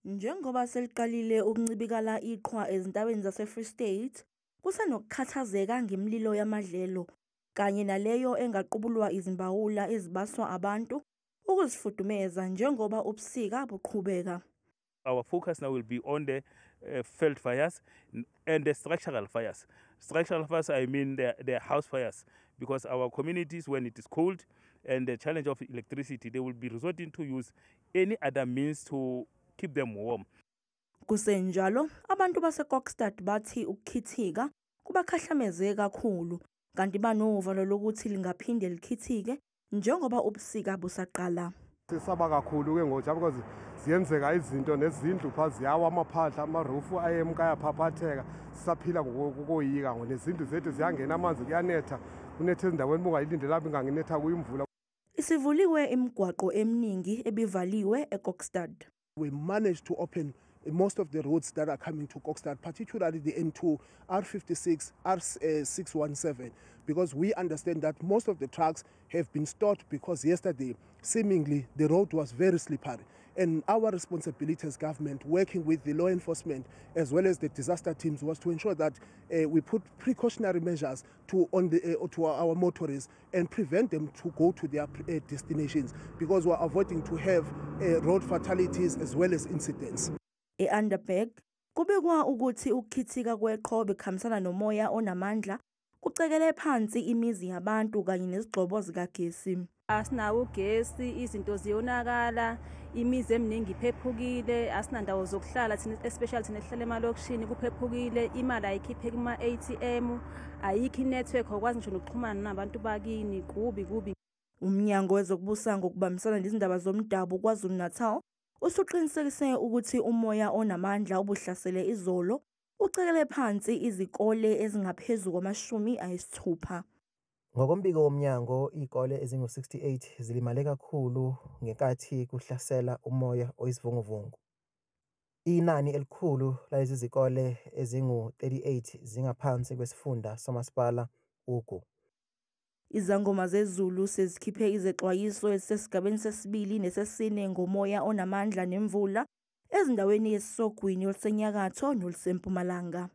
Njengoba seliqalile ukuncibikala iqhwa ezindaweni zase-Free State, kusenokukhathazeka ngemililo yamadlelo kanye naleyo engaqubulwa izimbawula ezibaswa abantu ukuzifudumeza njengoba ubusika buqhubeka. Our focus now will be on the field fires and the structural fires. Structural fires, I mean the house fires, because our communities, when it is cold and the challenge of electricity, they will be resorting to use any other means to keep them warm. Kusenjalo, abantu base-Kokstad bathi ukukhithika kubakhahlameze kakhulu, kanti banovalo lokuthi lingaphinde likhithike njengoba ubusika busaqala. Sisaba kakhulu ke ngoba because ziyenzeka izinto nezindlu pha ziyawa amaphahla amarufu ayemka ayaphaphatheka sisaphila ngokoyika nezindlu zethu ziyangena amanzi kuyanetha kunethe ezindaweni bungayilindelanga inganginetha kuyimvula. Isivuliwe imigwaqo eminingi ebivaliwe eKokstad. We managed to open most of the roads that are coming to Kokstad, particularly the N2, R56, R617, because we understand that most of the trucks have been stopped because yesterday, seemingly, the road was very slippery. And our responsibility as government, working with the law enforcement as well as the disaster teams, was to ensure that we put precautionary measures to our motorists and prevent them to go to their destinations, because we're avoiding to have road fatalities as well as incidents. E-Underberg, kubekwa ukuthi ukukhithika kweqhwa bekhamisana nomoya onamandla kucekele phansi imizi yabantu kanye nezigxobo zikagesi. Asinawo ugesi, izinto ziyonakala, imizi eminingi iphephukile, asinandawo zokuhlala thina especially thina ehlala emalokishini kuphephukile, imali ayikhiphe kuma ATM, ayikho network okwazi ngisho nokuxhumana nabantu bakini, kubi. Umnyango wezokubusa ngokubambisana nezindaba zomdabu KwaZulu-Natal usuqinisekise ukuthi umoya onamandla obuhlasele izolo ucekele phansi izikole ezingaphezulu kwama-60. Ngokombiko womnyango, izikole ezingu-68 zilimale kakhulu ngenkathi kuhlasela umoya oyisivunguvungu. Inani elikhulu lalezi zikole ezingu-38 zingaphansi kwesifunda somasipala uGu. Izangoma zezulu sezikhiphe izexwayiso ezisesigabeni sesibili nesesine ngomoya onamandla nemvula ezindaweni yesisogwini olusenyakatho nolusempumalanga.